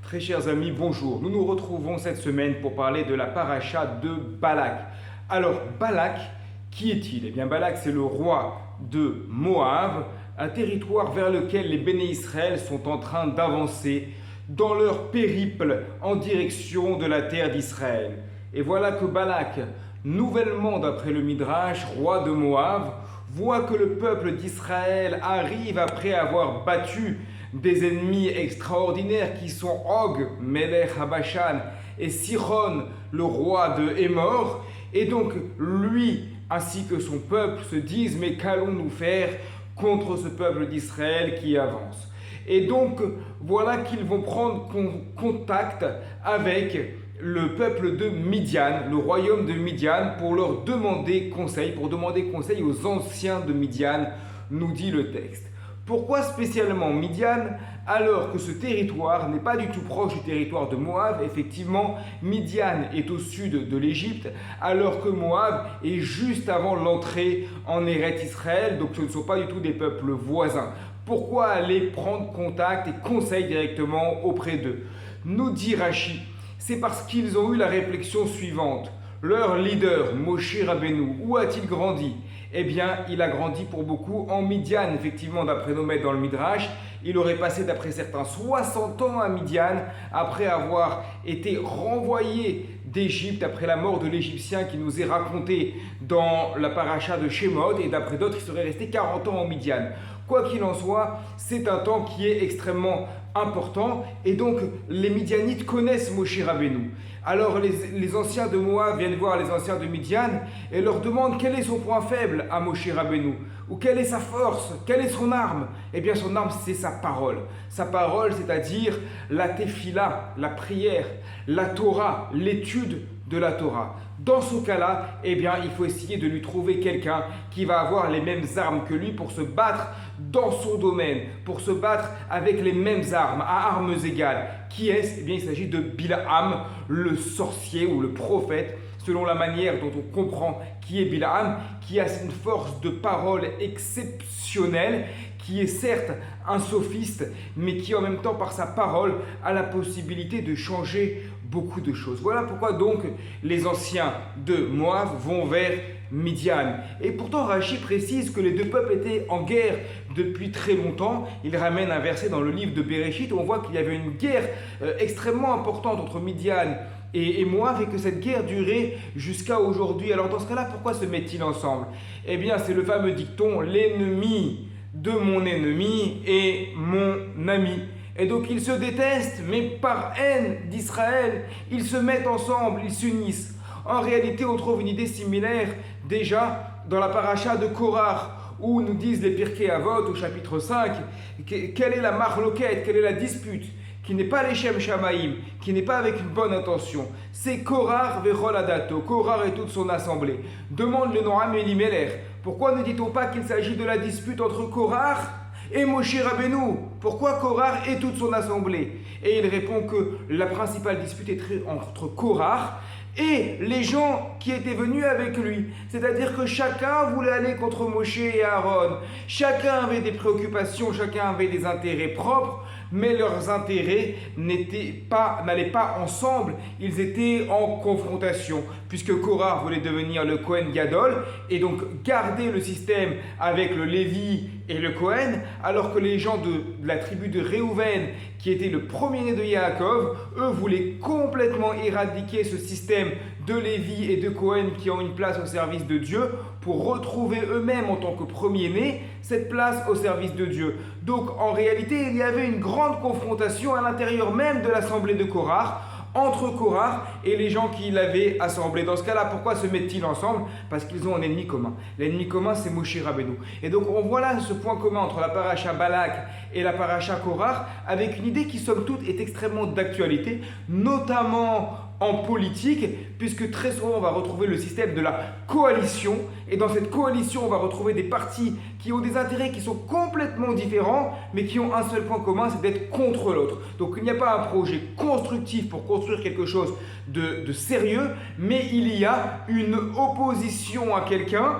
Très chers amis, bonjour. Nous nous retrouvons cette semaine pour parler de la paracha de Balak. Alors, Balak, qui est-il? Eh bien, Balak, c'est le roi de Moab, un territoire vers lequel les béné Israël sont en train d'avancer dans leur périple en direction de la terre d'Israël. Et voilà que Balak, nouvellement d'après le Midrash, roi de Moab, voit que le peuple d'Israël arrive après avoir battu des ennemis extraordinaires qui sont Og, Melech Habashan, et Sihon, le roi de Hémor. Et donc lui ainsi que son peuple se disent: mais qu'allons-nous faire contre ce peuple d'Israël qui avance? Et donc voilà qu'ils vont prendre contact avec le peuple de Midian, le royaume de Midian, pour leur demander conseil, aux anciens de Midian, nous dit le texte. Pourquoi spécialement Midian, alors que ce territoire n'est pas du tout proche du territoire de Moab? Effectivement, Midian est au sud de l'Égypte, alors que Moab est juste avant l'entrée en Eretz Israël, donc ce ne sont pas du tout des peuples voisins. Pourquoi aller prendre contact et conseil directement auprès d'eux? Nous dit Rashi, c'est parce qu'ils ont eu la réflexion suivante. Leur leader, Moshe Rabbeinu, où a-t-il grandi? Eh bien, il a grandi pour beaucoup en Midian. Effectivement, d'après nos maîtres dans le Midrash, il aurait passé, d'après certains, 60 ans à Midian, après avoir été renvoyé d'Égypte, après la mort de l'Égyptien qui nous est raconté dans la paracha de Shemot, et d'après d'autres, il serait resté 40 ans en Midian. Quoi qu'il en soit, c'est un temps qui est extrêmement important, et donc les Midianites connaissent Moshe Rabbeinu. Alors les anciens de Moab viennent voir les anciens de Midian et leur demandent quel est son point faible à Moshe Rabbeinu, ou quelle est sa force, quelle est son arme. Eh bien son arme, c'est sa parole. Sa parole, c'est-à-dire la tefila, la prière, la Torah, l'étude de la Torah. Dans ce cas-là, eh bien, il faut essayer de lui trouver quelqu'un qui va avoir les mêmes armes que lui pour se battre dans son domaine, pour se battre avec les mêmes armes, à armes égales. Qui est-ce? Eh bien, il s'agit de Bilham, le sorcier ou le prophète, selon la manière dont on comprend qui est Bilham, qui a une force de parole exceptionnelle, qui est certes un sophiste, mais qui en même temps, par sa parole, a la possibilité de changer beaucoup de choses. Voilà pourquoi donc les anciens de Moab vont vers Midian. Et pourtant Rashi précise que les deux peuples étaient en guerre depuis très longtemps. Il ramène un verset dans le livre de Bereshit où on voit qu'il y avait une guerre extrêmement importante entre Midian et Moab, et que cette guerre durait jusqu'à aujourd'hui. Alors dans ce cas-là, pourquoi se mettent-ils ensemble? Eh bien, c'est le fameux dicton: l'ennemi de mon ennemi est mon ami. Et donc ils se détestent, mais par haine d'Israël, ils se mettent ensemble, ils s'unissent. En réalité, on trouve une idée similaire déjà dans la paracha de Korah, où nous disent les Pirkei Avot au chapitre 5, quelle est la marloquette, quelle est la dispute, qui n'est pas l'Eshem Shamaïm, qui n'est pas avec une bonne intention. C'est Korah vechol adato, Korah et toute son assemblée. Demande le Noam Elimelech. Pourquoi ne dit-on pas qu'il s'agit de la dispute entre Korah et Moshe Rabbeinu? Pourquoi Korah et toute son assemblée? Et il répond que la principale dispute est entre Korah et les gens qui étaient venus avec lui. C'est-à-dire que chacun voulait aller contre Moshe et Aaron. Chacun avait des préoccupations, chacun avait des intérêts propres, mais leurs intérêts n'allaient pas ensemble. Ils étaient en confrontation, puisque Korah voulait devenir le Kohen Gadol et donc garder le système avec le Lévi et le Kohen, alors que les gens de la tribu de Réhouven, qui était le premier-né de Yaakov, eux voulaient complètement éradiquer ce système de Lévi et de Kohen qui ont une place au service de Dieu, pour retrouver eux-mêmes en tant que premier-né cette place au service de Dieu. Donc en réalité, il y avait une grande confrontation à l'intérieur même de l'assemblée de Korah, entre Korah et les gens qui l'avaient assemblé. Dans ce cas-là, pourquoi se mettent-ils ensemble? Parce qu'ils ont un ennemi commun. L'ennemi commun, c'est Moshe Rabbeinu. Et donc, on voit là ce point commun entre la paracha Balak et la paracha Korah, avec une idée qui, somme toute, est extrêmement d'actualité, notamment en politique, puisque très souvent on va retrouver le système de la coalition, et dans cette coalition on va retrouver des partis qui ont des intérêts qui sont complètement différents, mais qui ont un seul point commun, c'est d'être contre l'autre. Donc il n'y a pas un projet constructif pour construire quelque chose de sérieux, mais il y a une opposition à quelqu'un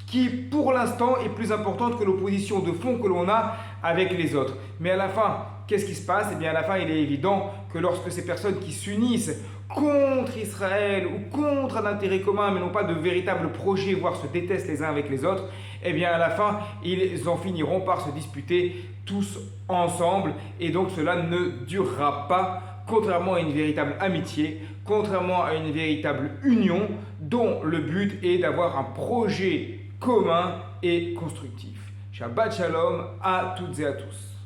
qui pour l'instant est plus importante que l'opposition de fond que l'on a avec les autres. Mais à la fin, qu'est-ce qui se passe? Eh bien, à la fin, il est évident que lorsque ces personnes qui s'unissent contre Israël ou contre un intérêt commun, mais n'ont pas de véritable projet, voire se détestent les uns avec les autres, eh bien, à la fin, ils en finiront par se disputer tous ensemble, et donc cela ne durera pas, contrairement à une véritable amitié, contrairement à une véritable union, dont le but est d'avoir un projet commun et constructif. Shabbat Shalom à toutes et à tous.